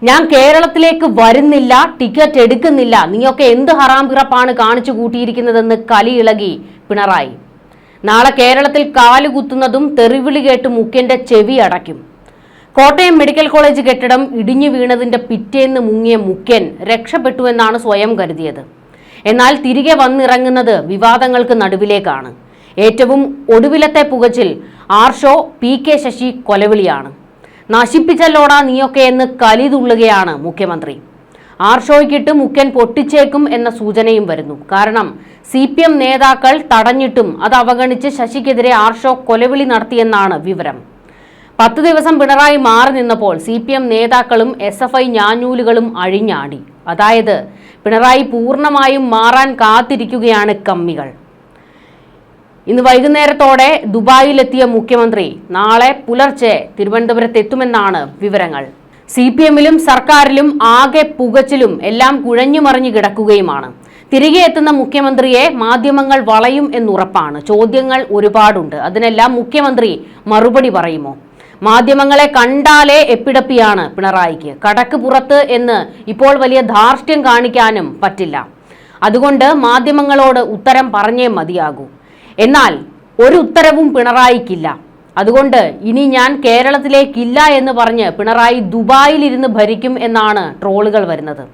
ഞാൻ കേരളത്തിലേക്ക് വരുന്നില്ല, ടിക്കറ്റ് എടുക്കുന്നില്ല, നീയൊക്കെ എന്ത് ഹറാം പിറപ്പാണ് കാണിച്ചു കൂട്ടിയിരിക്കുന്നതെന്ന് കലിയിളകി പിണറായി. നാളെ കേരളത്തിൽ കാലുകുത്തുന്നതും തെറിവിളി കേട്ട് മുഖ്യന്റെ ചെവി അടയ്ക്കും. കോട്ടയം മെഡിക്കൽ കോളേജ് കെട്ടിടം ഇടിഞ്ഞു വീണതിന്റെ പിറ്റേന്ന് മുങ്ങിയ മുഖ്യൻ രക്ഷപ്പെട്ടുവെന്നാണ് സ്വയം കരുതിയത്. എന്നാൽ തിരികെ വന്നിറങ്ങുന്നത് വിവാദങ്ങൾക്ക് നടുവിലേക്കാണ്. ഏറ്റവും ഒടുവിലത്തെ പുകച്ചിൽ ആർഷോ PK ശശി കൊലവിളിയാണ്. നശിപ്പിച്ചല്ലോടാ നീയൊക്കെ എന്ന് കലിതുള്ളുകയാണ് മുഖ്യമന്ത്രി. ആർഷോയ്ക്കിട്ട് മുഖ്യൻ പൊട്ടിച്ചേക്കും എന്ന സൂചനയും വരുന്നു. കാരണം CPM നേതാക്കൾ തടഞ്ഞിട്ടും അത് അവഗണിച്ച് ശശിക്കെതിരെ ആർഷോ കൊലവിളി നടത്തിയെന്നാണ് വിവരം. 10 ദിവസം പിണറായി മാറി നിന്നപ്പോൾ CPM നേതാക്കളും SFI ഞാഞ്ഞൂലുകളും അഴിഞ്ഞാടി. അതായത് പിണറായി പൂർണ്ണമായും മാറാൻ കാത്തിരിക്കുകയാണ് കമ്മികൾ. ഇന്ന് വൈകുന്നേരത്തോടെ ദുബായിലെത്തിയ മുഖ്യമന്ത്രി നാളെ പുലർച്ചെ തിരുവനന്തപുരത്തെത്തുമെന്നാണ് വിവരങ്ങൾ. CPMലും സർക്കാരിലും ആകെ പുകച്ചിലും എല്ലാം കുഴഞ്ഞുമറിഞ്ഞു കിടക്കുകയുമാണ്. തിരികെ എത്തുന്ന മുഖ്യമന്ത്രിയെ മാധ്യമങ്ങൾ വളയും എന്നുറപ്പാണ്. ചോദ്യങ്ങൾ ഒരുപാടുണ്ട്. അതിനെല്ലാം മുഖ്യമന്ത്രി മറുപടി പറയുമോ? മാധ്യമങ്ങളെ കണ്ടാലേ എപ്പിടപ്പിയാണ് പിണറായിക്ക്. കടക്ക് പുറത്ത് എന്ന് ഇപ്പോൾ വലിയ ധാർഷ്ട്യം കാണിക്കാനും പറ്റില്ല. അതുകൊണ്ട് മാധ്യമങ്ങളോട് ഉത്തരം പറഞ്ഞേ മതിയാകൂ. എന്നാൽ ഒരു ഉത്തരവും പിണറായിക്കില്ല. അതുകൊണ്ട് ഇനി ഞാൻ കേരളത്തിലേക്കില്ല എന്ന് പറഞ്ഞ് പിണറായി ദുബായിലിരുന്ന് ഭരിക്കും എന്നാണ് ട്രോളുകൾ വരുന്നത്.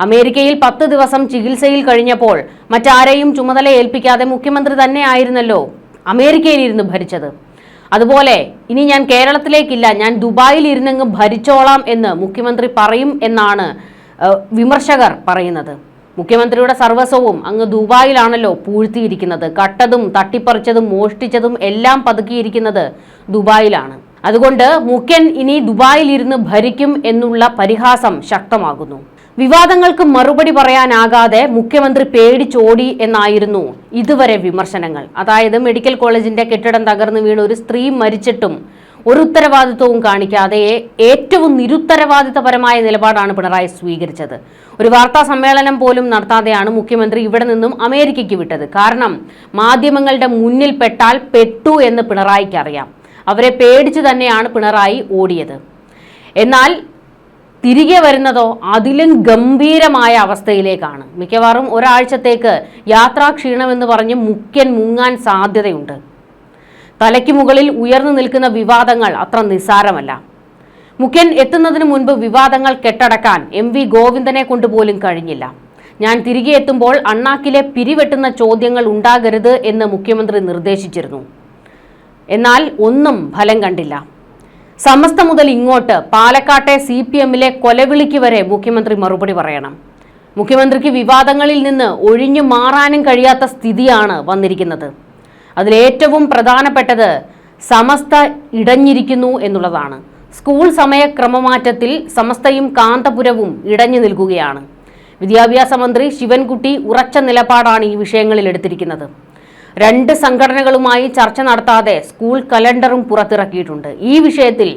അമേരിക്കയിൽ 10 ദിവസം ചികിത്സയിൽ കഴിഞ്ഞപ്പോൾ മറ്റാരെയും ചുമതല ഏൽപ്പിക്കാതെ മുഖ്യമന്ത്രി തന്നെ ആയിരുന്നല്ലോ അമേരിക്കയിൽ ഇരുന്ന് ഭരിച്ചത്. അതുപോലെ ഇനി ഞാൻ കേരളത്തിലേക്കില്ല, ഞാൻ ദുബായിൽ ഇരുന്നങ്ങ് ഭരിച്ചോളാം എന്ന് മുഖ്യമന്ത്രി പറയും എന്നാണ് വിമർശകർ പറയുന്നത്. മുഖ്യമന്ത്രിയുടെ സർവസ്വവും അങ്ങ് ദുബായിലാണല്ലോ പൂഴ്ത്തിയിരിക്കുന്നത്. കട്ടതും തട്ടിപ്പറിച്ചതും മോഷ്ടിച്ചതും എല്ലാം പതുക്കിയിരിക്കുന്നത് ദുബായിലാണ്. അതുകൊണ്ട് മുഖ്യൻ ഇനി ദുബായിൽ ഇരുന്ന് ഭരിക്കും എന്നുള്ള പരിഹാസം ശക്തമാകുന്നു. വിവാദങ്ങൾക്ക് മറുപടി പറയാനാകാതെ മുഖ്യമന്ത്രി പേടിച്ചോടി എന്നായിരുന്നു ഇതുവരെ വിമർശനങ്ങൾ. അതായത് മെഡിക്കൽ കോളേജിന്റെ കെട്ടിടം തകർന്നു വീണ് ഒരു സ്ത്രീ മരിച്ചിട്ടും ഒരു ഉത്തരവാദിത്വവും കാണിക്കാതെ ഏറ്റവും നിരുത്തരവാദിത്തപരമായ നിലപാടാണ് പിണറായി സ്വീകരിച്ചത്. ഒരു വാർത്താ സമ്മേളനം പോലും നടത്താതെയാണ് മുഖ്യമന്ത്രി ഇവിടെ നിന്നും അമേരിക്കയ്ക്ക് വിട്ടത്. കാരണം മാധ്യമങ്ങളുടെ മുന്നിൽ പെട്ടാൽ പെട്ടു എന്ന് പിണറായിക്ക് അറിയാം. അവരെ പേടിച്ചു തന്നെയാണ് പിണറായി ഓടിയത്. എന്നാൽ തിരികെ വരുന്നതോ അതിലും ഗംഭീരമായ അവസ്ഥയിലേക്കാണ്. മിക്കവാറും ഒരാഴ്ചത്തേക്ക് യാത്രാക്ഷീണമെന്ന് പറഞ്ഞ് മുഖ്യൻ മുങ്ങാൻ സാധ്യതയുണ്ട്. തലയ്ക്ക് മുകളിൽ ഉയർന്നു നിൽക്കുന്ന വിവാദങ്ങൾ അത്ര നിസ്സാരമല്ല. മുഖ്യൻ എത്തുന്നതിന് മുൻപ് വിവാദങ്ങൾ കെട്ടടക്കാൻ MV ഗോവിന്ദനെ കൊണ്ടുപോലും കഴിഞ്ഞില്ല. ഞാൻ തിരികെ എത്തുമ്പോൾ അണ്ണാക്കിലെ പിരിവെട്ടുന്ന ചോദ്യങ്ങൾ ഉണ്ടാകരുത് എന്ന് മുഖ്യമന്ത്രി നിർദ്ദേശിച്ചിരുന്നു. എന്നാൽ ഒന്നും ഫലം കണ്ടില്ല. സമസ്ത മുതൽ ഇങ്ങോട്ട് പാലക്കാട്ടെ CPMലെ കൊലവിളിക്ക് വരെ മുഖ്യമന്ത്രി മറുപടി പറയണം. മുഖ്യമന്ത്രിക്ക് വിവാദങ്ങളിൽ നിന്ന് ഒഴിഞ്ഞു മാറാനും കഴിയാത്ത സ്ഥിതിയാണ് വന്നിരിക്കുന്നത്. അതിലേറ്റവും പ്രധാനപ്പെട്ടത് സമസ്ത ഇടഞ്ഞിരിക്കുന്നു എന്നുള്ളതാണ്. സ്കൂൾ സമയ ക്രമമാറ്റത്തിൽ സമസ്തയും കാന്തപുരവും ഇടഞ്ഞു നിൽക്കുകയാണ്. വിദ്യാഭ്യാസ മന്ത്രി ശിവൻകുട്ടി ഉറച്ച നിലപാടാണ് ഈ വിഷയങ്ങളിൽ എടുത്തിരിക്കുന്നത്. 2 സംഘടനകളുമായി ചർച്ച നടത്താതെ സ്കൂൾ കലണ്ടറും പുറത്തിറക്കിയിട്ടുണ്ട്. ഈ വിഷയത്തിൽ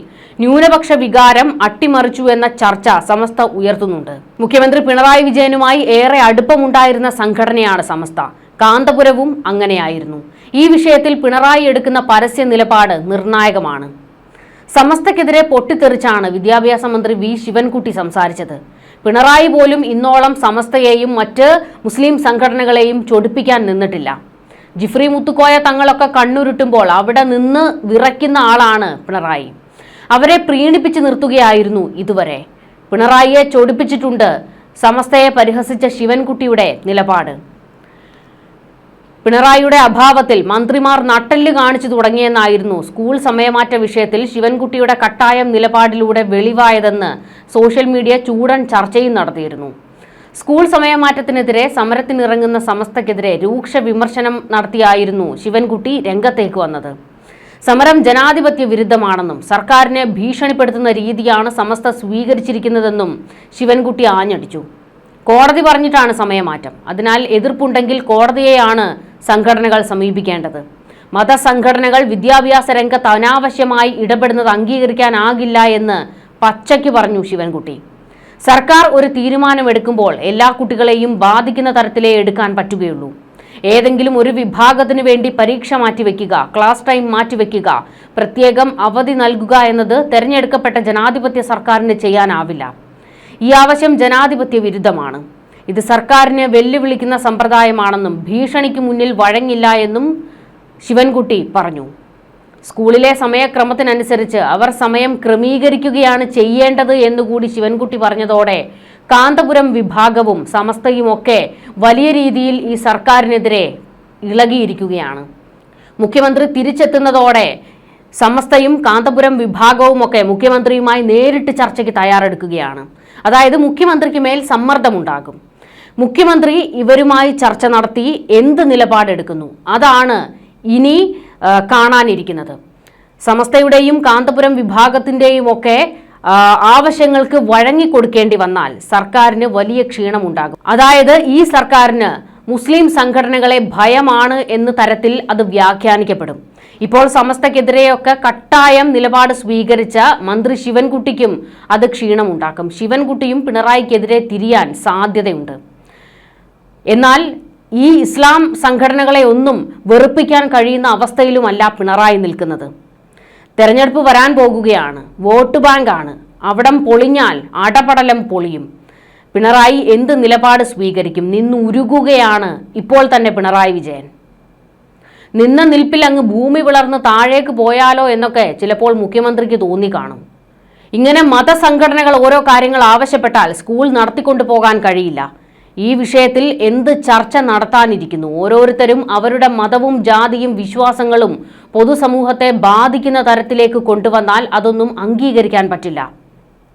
ന്യൂനപക്ഷ വികാരം അട്ടിമറിച്ചു എന്ന ചർച്ച സമസ്ത ഉയർത്തുന്നുണ്ട്. മുഖ്യമന്ത്രി പിണറായി വിജയനുമായി ഏറെ അടുപ്പമുണ്ടായിരുന്ന സംഘടനയാണ് സമസ്ത. കാന്തപുരവും അങ്ങനെയായിരുന്നു. ഈ വിഷയത്തിൽ പിണറായി എടുക്കുന്ന പരസ്യ നിലപാട് നിർണായകമാണ്. സമസ്തക്കെതിരെ പൊട്ടിത്തെറിച്ചാണ് വിദ്യാഭ്യാസ മന്ത്രി V ശിവൻകുട്ടി സംസാരിച്ചത്. പിണറായി പോലും ഇന്നോളം സമസ്തയെയും മറ്റ് മുസ്ലിം സംഘടനകളെയും ചൊടിപ്പിക്കാൻ നിന്നിട്ടില്ല. ജിഫ്രി മുത്തുക്കോയ തങ്ങളൊക്കെ കണ്ണുരുട്ടുമ്പോൾ അവിടെ നിന്ന് വിറയ്ക്കുന്ന ആളാണ് പിണറായി. അവരെ പ്രീണിപ്പിച്ച് നിർത്തുകയായിരുന്നു ഇതുവരെ. പിണറായിയെ ചൊടിപ്പിച്ചിട്ടുണ്ട് സമസ്തയെ പരിഹസിച്ച ശിവൻകുട്ടിയുടെ നിലപാട്. പിണറായിയുടെ അഭാവത്തിൽ മന്ത്രിമാർ നട്ടെല്ല് കാണിച്ചു തുടങ്ങിയെന്നായിരുന്നു സ്കൂൾ സമയമാറ്റ വിഷയത്തിൽ ശിവൻകുട്ടിയുടെ കട്ടായം നിലപാടിലൂടെ വെളിവായതെന്ന് സോഷ്യൽ മീഡിയ ചൂടൻ ചർച്ചയും നടത്തിയിരുന്നു. സ്കൂൾ സമയമാറ്റത്തിനെതിരെ സമരത്തിനിറങ്ങുന്ന സമസ്തക്കെതിരെ രൂക്ഷ വിമർശനം നടത്തിയായിരുന്നു ശിവൻകുട്ടി രംഗത്തേക്ക് വന്നത്. സമരം ജനാധിപത്യ വിരുദ്ധമാണെന്നും സർക്കാരിനെ ഭീഷണിപ്പെടുത്തുന്ന രീതിയാണ് സമസ്ത സ്വീകരിച്ചിരിക്കുന്നതെന്നും ശിവൻകുട്ടി ആഞ്ഞടിച്ചു. കോടതി പറഞ്ഞിട്ടാണ് സമയമാറ്റം. അതിനാൽ എതിർപ്പുണ്ടെങ്കിൽ കോടതിയെയാണ് സംഘടനകൾ സമീപിക്കേണ്ടത്. മതസംഘടനകൾ വിദ്യാഭ്യാസ രംഗത്ത് അനാവശ്യമായി ഇടപെടുന്നത് അംഗീകരിക്കാനാകില്ല എന്ന് പച്ചയ്ക്ക് പറഞ്ഞു ശിവൻകുട്ടി. സർക്കാർ ഒരു തീരുമാനമെടുക്കുമ്പോൾ എല്ലാ കുട്ടികളെയും ബാധിക്കുന്ന തരത്തിലേ എടുക്കാൻ പറ്റുകയുള്ളൂ. ഏതെങ്കിലും ഒരു വിഭാഗത്തിനു വേണ്ടി പരീക്ഷ മാറ്റിവെക്കുക, ക്ലാസ് ടൈം മാറ്റിവെക്കുക, പ്രത്യേകം അവധി നൽകുക എന്നത് തെരഞ്ഞെടുക്കപ്പെട്ട ജനാധിപത്യ സർക്കാരിന് ചെയ്യാനാവില്ല. ഈ ആവശ്യം ജനാധിപത്യ വിരുദ്ധമാണ്. ഇത് സർക്കാരിനെ വെല്ലുവിളിക്കുന്ന സമ്പ്രദായമാണെന്നും ഭീഷണിക്ക് മുന്നിൽ വഴങ്ങില്ല എന്നും ശിവൻകുട്ടി പറഞ്ഞു. സ്കൂളിലെ സമയക്രമത്തിനനുസരിച്ച് അവർ സമയം ക്രമീകരിക്കുകയാണ് ചെയ്യേണ്ടത് എന്നുകൂടി ശിവൻകുട്ടി പറഞ്ഞതോടെ കാന്തപുരം വിഭാഗവും സമസ്തയുമൊക്കെ വലിയ രീതിയിൽ ഈ സർക്കാരിനെതിരെ ഇളകിയിരിക്കുകയാണ്. മുഖ്യമന്ത്രി തിരിച്ചെത്തുന്നതോടെ സമസ്തയും കാന്തപുരം വിഭാഗവുമൊക്കെ മുഖ്യമന്ത്രിയുമായി നേരിട്ട് ചർച്ചയ്ക്ക് തയ്യാറെടുക്കുകയാണ്. അതായത് മുഖ്യമന്ത്രിക്ക് മേൽ സമ്മർദ്ദമുണ്ടാകും. മുഖ്യമന്ത്രി ഇവരുമായി ചർച്ച നടത്തി എന്ത് നിലപാടെടുക്കുന്നു അതാണ് ഇനി കാണാനിരിക്കുന്നത്. സമസ്തയുടെയും കാന്തപുരം വിഭാഗത്തിൻ്റെയും ഒക്കെ ആവശ്യങ്ങൾക്ക് വഴങ്ങിക്കൊടുക്കേണ്ടി വന്നാൽ സർക്കാരിന് വലിയ ക്ഷീണമുണ്ടാകും. അതായത് ഈ സർക്കാരിന് മുസ്ലിം സംഘടനകളെ ഭയമാണ് എന്ന തരത്തിൽ അത് വ്യാഖ്യാനിക്കപ്പെടും. ഇപ്പോൾ സമസ്തക്കെതിരെയൊക്കെ കട്ടായം നിലപാട് സ്വീകരിച്ച മന്ത്രി ശിവൻകുട്ടിക്കും അത് ക്ഷീണമുണ്ടാക്കും. ശിവൻകുട്ടിയും പിണറായിക്കെതിരെ തിരിയാൻ സാധ്യതയുണ്ട്. എന്നാൽ ഈ ഇസ്ലാം സംഘടനകളെ ഒന്നും വെറുപ്പിക്കാൻ കഴിയുന്ന അവസ്ഥയിലുമല്ല പിണറായി നിൽക്കുന്നത്. തെരഞ്ഞെടുപ്പ് വരാൻ പോകുകയാണ്. വോട്ട് ബാങ്കാണ്. അവിടം പൊളിഞ്ഞാൽ അടപടലം പൊളിയും. പിണറായി എന്ത് നിലപാട് സ്വീകരിക്കും? നിന്നുരുകുകയാണ് ഇപ്പോൾ തന്നെ പിണറായി വിജയൻ. നിന്ന നിൽപ്പിൽ അങ്ങ് ഭൂമി പിളർന്ന് താഴേക്ക് പോയാലോ എന്നൊക്കെ ചിലപ്പോൾ മുഖ്യമന്ത്രിക്ക് തോന്നിക്കാണും. ഇങ്ങനെ മതസംഘടനകൾ ഓരോ കാര്യങ്ങൾ ആവശ്യപ്പെട്ടാൽ സ്കൂൾ നടത്തിക്കൊണ്ടു പോകാൻ കഴിയില്ല. ഈ വിഷയത്തിൽ എന്ത് ചർച്ച നടത്താനിരിക്കുന്നു? ഓരോരുത്തരും അവരുടെ മതവും ജാതിയും വിശ്വാസങ്ങളും പൊതുസമൂഹത്തെ ബാധിക്കുന്ന തരത്തിലേക്ക് കൊണ്ടുവന്നാൽ അതൊന്നും അംഗീകരിക്കാൻ പറ്റില്ല.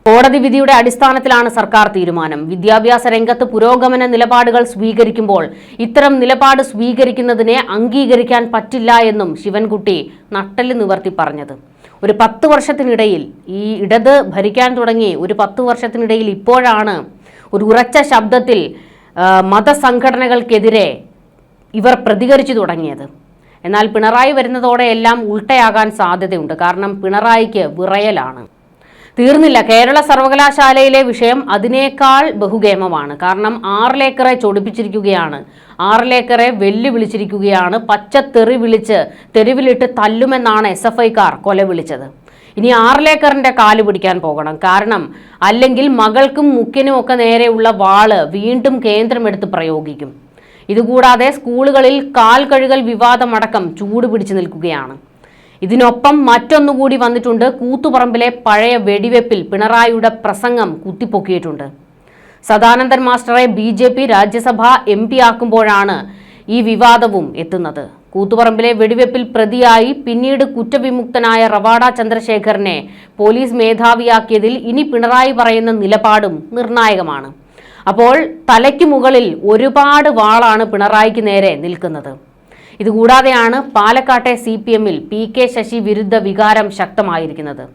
കോടതി വിധിയുടെ അടിസ്ഥാനത്തിലാണ് സർക്കാർ തീരുമാനം. വിദ്യാഭ്യാസ രംഗത്ത് പുരോഗമന നിലപാടുകൾ സ്വീകരിക്കുമ്പോൾ ഇത്തരം നിലപാട് സ്വീകരിക്കുന്നതിനെ അംഗീകരിക്കാൻ പറ്റില്ല എന്നും ശിവൻകുട്ടി നട്ടല് നിവർത്തി പറഞ്ഞത്. ഒരു 10 വർഷത്തിനിടയിൽ ഈ ഇടത് ഭരിക്കാൻ തുടങ്ങി ഒരു 10 വർഷത്തിനിടയിൽ ഇപ്പോഴാണ് ഒരു ഉറച്ച ശബ്ദത്തിൽ മതസംഘടനകൾക്കെതിരെ ഇവർ പ്രതികരിച്ചു തുടങ്ങിയത്. എന്നാൽ പിണറായി വരുന്നതോടെ എല്ലാം ഉൾട്ടയാകാൻ സാധ്യതയുണ്ട്. കാരണം പിണറായിക്ക് വിറയലാണ്. തീർന്നില്ല. കേരള സർവകലാശാലയിലെ വിഷയം അതിനേക്കാൾ ബഹുഗേമമാണ്. കാരണം 6 ഏക്കറെ ചൊടിപ്പിച്ചിരിക്കുകയാണ്. 6 ഏക്കറെ വെല്ലുവിളിച്ചിരിക്കുകയാണ്. പച്ചത്തെറി വിളിച്ച് തെരുവിലിട്ട് തല്ലുമെന്നാണ് SFIക്കാർ കൊല വിളിച്ചത്. ഇനി 6 ഏക്കറിന്റെ കാല് പിടിക്കാൻ പോകണം. കാരണം അല്ലെങ്കിൽ മകൾക്കും മുഖ്യനും ഒക്കെ നേരെയുള്ള വാള് വീണ്ടും കേന്ദ്രമെടുത്ത് പ്രയോഗിക്കും. ഇതുകൂടാതെ സ്കൂളുകളിൽ കാൽ കഴുകൽ വിവാദമടക്കം ചൂട് പിടിച്ചു നിൽക്കുകയാണ്. ഇതിനൊപ്പം മറ്റൊന്നുകൂടി വന്നിട്ടുണ്ട്. കൂത്തുപറമ്പിലെ പഴയ വെടിവെപ്പിൽ പിണറായിയുടെ പ്രസംഗം കുത്തിപ്പൊക്കിയിട്ടുണ്ട്. സദാനന്ദൻ മാസ്റ്ററെ BJP രാജ്യസഭാ MP ആക്കുമ്പോഴാണ് ഈ വിവാദവും എത്തുന്നത്. കൂത്തുപറമ്പിലെ വെടിവെപ്പിൽ പ്രതിയായി പിന്നീട് കുറ്റവിമുക്തനായ റവാഡ ചന്ദ്രശേഖരനെ പോലീസ് മേധാവിയാക്കിയതിൽ ഇനി പിണറായി പറയുന്ന നിലപാടും നിർണായകമാണ്. അപ്പോൾ തലയ്ക്ക് മുകളിൽ ഒരുപാട് വാളാണ് പിണറായിക്ക് നേരെ നിൽക്കുന്നത്. ഇതുകൂടാതെയാണ് പാലക്കാട്ടെ CPMൽ PK ശശി വിരുദ്ധ വികാരം ശക്തമായിരിക്കുന്നത്.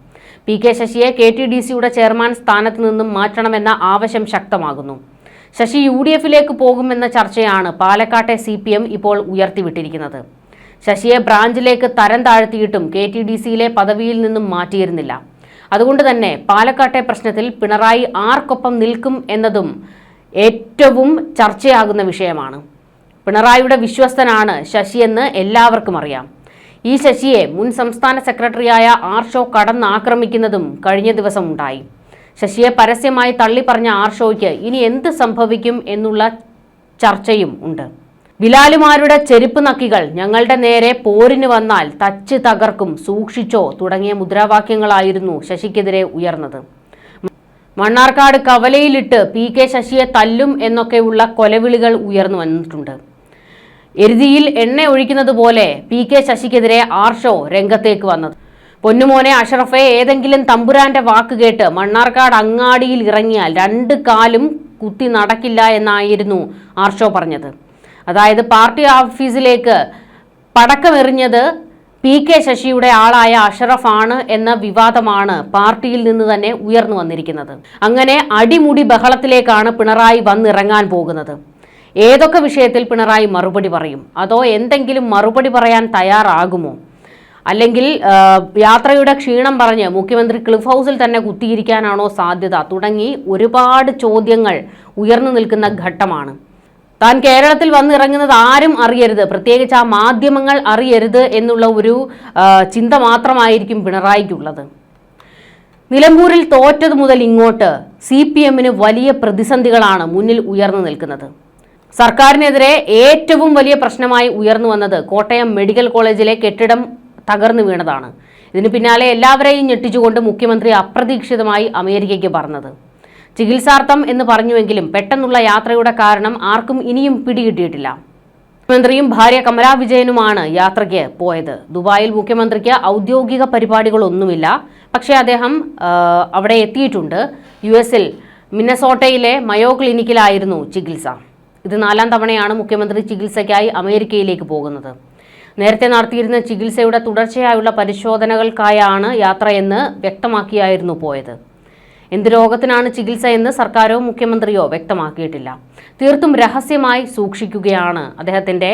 PK ശശിയെ KTDCയുടെ ചെയർമാൻ സ്ഥാനത്ത് നിന്നും മാറ്റണമെന്ന ആവശ്യം ശക്തമാകുന്നു. ശശി UDFിലേക്ക് പോകുമെന്ന ചർച്ചയാണ് പാലക്കാട്ടെ CPM ഇപ്പോൾ ഉയർത്തിവിട്ടിരിക്കുന്നത്. ശശിയെ ബ്രാഞ്ചിലേക്ക് തരം താഴ്ത്തിയിട്ടും KTDCയിലെ പദവിയിൽ നിന്നും മാറ്റിയിരുന്നില്ല. അതുകൊണ്ട് തന്നെ പാലക്കാട്ടെ പ്രശ്നത്തിൽ പിണറായി ആർക്കൊപ്പം നിൽക്കും എന്നതും ഏറ്റവും ചർച്ചയാകുന്ന വിഷയമാണ്. പിണറായിയുടെ വിശ്വസ്തനാണ് ശശിയെന്ന് എല്ലാവർക്കും അറിയാം. ഈ ശശിയെ മുൻ സംസ്ഥാന സെക്രട്ടറിയായ ആർഷോ കടന്നാക്രമിക്കുന്നതും കഴിഞ്ഞ ദിവസം ഉണ്ടായി. ശശിയെ പരസ്യമായി തള്ളിപ്പറഞ്ഞ ആർഷോയ്ക്ക് ഇനി എന്ത് സംഭവിക്കും എന്നുള്ള ചർച്ചയും ഉണ്ട്. ബിലാലുമാരുടെ ചെരുപ്പ് നക്കികൾ ഞങ്ങളുടെ നേരെ പോരിന് വന്നാൽ തച്ച് തകർക്കും, സൂക്ഷിച്ചോ തുടങ്ങിയ മുദ്രാവാക്യങ്ങളായിരുന്നു ശശിക്കെതിരെ ഉയർന്നത്. മണ്ണാർക്കാട് കവലയിലിട്ട് PK ശശിയെ തല്ലും എന്നൊക്കെയുള്ള കൊലവിളികൾ ഉയർന്നു വന്നിട്ടുണ്ട്. എരുതിയിൽ എണ്ണ ഒഴിക്കുന്നത് പോലെ PK ശശിക്കെതിരെ ആർഷോ രംഗത്തേക്ക് വന്നത്. പൊന്നുമോനെ അഷറഫെ, ഏതെങ്കിലും തമ്പുരാന്റെ വാക്ക് കേട്ട് മണ്ണാർക്കാട് അങ്ങാടിയിൽ ഇറങ്ങിയാൽ 2 കാലും കുത്തി നടക്കില്ല എന്നായിരുന്നു ആർഷോ പറഞ്ഞത്. അതായത് പാർട്ടി ഓഫീസിലേക്ക് പടക്കമെറിഞ്ഞത് PK ശശിയുടെ ആളായ അഷറഫാണ് എന്ന വിവാദമാണ് പാർട്ടിയിൽ നിന്ന് തന്നെ ഉയർന്നു വന്നിരിക്കുന്നത്. അങ്ങനെ അടിമുടി ബഹളത്തിലേക്കാണ് പിണറായി വന്നിറങ്ങാൻ പോകുന്നത്. ഏതൊക്കെ വിഷയത്തിൽ പിണറായി മറുപടി പറയും? അതോ എന്തെങ്കിലും മറുപടി പറയാൻ തയ്യാറാകുമോ? അല്ലെങ്കിൽ യാത്രയുടെ ക്ഷീണം പറഞ്ഞ് മുഖ്യമന്ത്രി ക്ലിഫ് ഹൗസിൽ തന്നെ കുത്തിയിരിക്കാനാണോ സാധ്യത? തുടങ്ങി ഒരുപാട് ചോദ്യങ്ങൾ ഉയർന്നു നിൽക്കുന്ന ഘട്ടമാണ്. താൻ കേരളത്തിൽ വന്നിറങ്ങുന്നത് ആരും അറിയരുത്, പ്രത്യേകിച്ച് ആ മാധ്യമങ്ങൾ അറിയരുത് എന്നുള്ള ഒരു ചിന്ത മാത്രമായിരിക്കും പിണറായിക്കുള്ളത്. നിലമ്പൂരിൽ തോറ്റതു മുതൽ ഇങ്ങോട്ട് CPM-ന് വലിയ പ്രതിസന്ധികളാണ് മുന്നിൽ ഉയർന്നു നിൽക്കുന്നത്. സർക്കാരിനെതിരെ ഏറ്റവും വലിയ പ്രശ്നമായി ഉയർന്നു വന്നത് കോട്ടയം മെഡിക്കൽ കോളേജിലെ കെട്ടിടം തകർന്നു വീണതാണ്. ഇതിന് പിന്നാലെ എല്ലാവരെയും ഞെട്ടിച്ചുകൊണ്ട് മുഖ്യമന്ത്രി അപ്രതീക്ഷിതമായി അമേരിക്കയ്ക്ക് പറഞ്ഞത്. ചികിത്സാർത്ഥം എന്ന് പറഞ്ഞുവെങ്കിലും പെട്ടെന്നുള്ള യാത്രയുടെ കാരണം ആർക്കും ഇനിയും പിടികിട്ടിയിട്ടില്ല. മുഖ്യമന്ത്രിയും ഭാര്യ കമലാ വിജയനുമാണ് യാത്രയ്ക്ക് പോയത്. ദുബായിൽ മുഖ്യമന്ത്രിക്ക് ഔദ്യോഗിക പരിപാടികളൊന്നുമില്ല. പക്ഷേ അദ്ദേഹം അവിടെ എത്തിയിട്ടുണ്ട്. US-ൽ മിന്നസോട്ടയിലെ മയോ ക്ലിനിക്കിലായിരുന്നു ചികിത്സ. ഇത് 4ാം തവണയാണ് മുഖ്യമന്ത്രി ചികിത്സയ്ക്കായി അമേരിക്കയിലേക്ക് പോകുന്നത്. നേരത്തെ നടത്തിയിരുന്ന ചികിത്സയുടെ തുടർച്ചയായുള്ള പരിശോധനകൾക്കായാണ് യാത്രയെന്ന് വ്യക്തമാക്കിയായിരുന്നു പോയത്. എന്ത് രോഗത്തിനാണ് ചികിത്സ എന്ന് സർക്കാരോ മുഖ്യമന്ത്രിയോ വ്യക്തമാക്കിയിട്ടില്ല. തീർത്തും രഹസ്യമായി സൂക്ഷിക്കുകയാണ് അദ്ദേഹത്തിൻ്റെ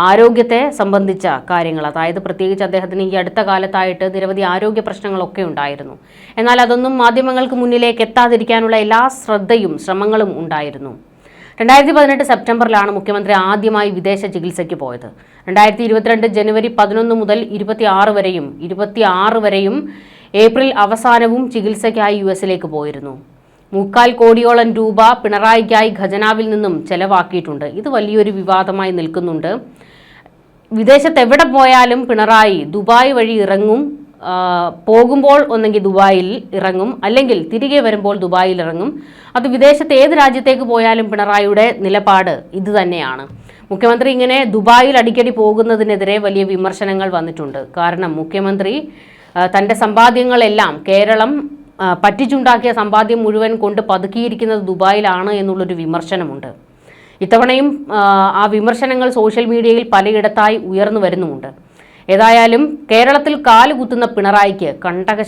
ആരോഗ്യത്തെ സംബന്ധിച്ച കാര്യങ്ങൾ. അതായത് പ്രത്യേകിച്ച് അദ്ദേഹത്തിന് ഈ അടുത്ത കാലത്തായിട്ട് നിരവധി ആരോഗ്യ പ്രശ്നങ്ങളൊക്കെ ഉണ്ടായിരുന്നു. എന്നാൽ അതൊന്നും മാധ്യമങ്ങൾക്ക് മുന്നിലേക്ക് എത്താതിരിക്കാനുള്ള എല്ലാ ശ്രമങ്ങളും ഉണ്ടായിരുന്നു. 2018 സെപ്റ്റംബറിലാണ് മുഖ്യമന്ത്രി ആദ്യമായി വിദേശ ചികിത്സയ്ക്ക് പോയത്. 2022 ജനുവരി 11 മുതൽ 26 വരെയും ഏപ്രിൽ അവസാനവും ചികിത്സയ്ക്കായി US-ലേക്ക് പോയിരുന്നു. 3/4 കോടിയോളം രൂപ പിണറായിക്കായി ഖജനാവിൽ നിന്നും ചെലവാക്കിയിട്ടുണ്ട്. ഇത് വലിയൊരു വിവാദമായി നിൽക്കുന്നുണ്ട്. വിദേശത്ത് എവിടെ പോയാലും പിണറായി ദുബായ് വഴി ഇറങ്ങും. പോകുമ്പോൾ ഒന്നെങ്കിൽ ദുബായിൽ ഇറങ്ങും, അല്ലെങ്കിൽ തിരികെ വരുമ്പോൾ ദുബായിൽ ഇറങ്ങും. അത് വിദേശത്ത് ഏത് രാജ്യത്തേക്ക് പോയാലും പിണറായിയുടെ നിലപാട് ഇത് തന്നെയാണ്. മുഖ്യമന്ത്രി ഇങ്ങനെ ദുബായിൽ അടിക്കടി പോകുന്നതിനെതിരെ വലിയ വിമർശനങ്ങൾ വന്നിട്ടുണ്ട്. കാരണം മുഖ്യമന്ത്രി തൻ്റെ സമ്പാദ്യങ്ങളെല്ലാം കേരളം പറ്റിച്ചുണ്ടാക്കിയ സമ്പാദ്യം മുഴുവൻ കൊണ്ട് പതുക്കിയിരിക്കുന്നത് ദുബായിലാണ് എന്നുള്ളൊരു വിമർശനമുണ്ട്. ഇത്തവണയും ആ വിമർശനങ്ങൾ സോഷ്യൽ മീഡിയയിൽ പലയിടത്തായി ഉയർന്നു വരുന്നുമുണ്ട്. ഏതായാലും കേരളത്തിൽ കാലുകുത്തുന്ന പിണറായിക്ക് കണ്ടക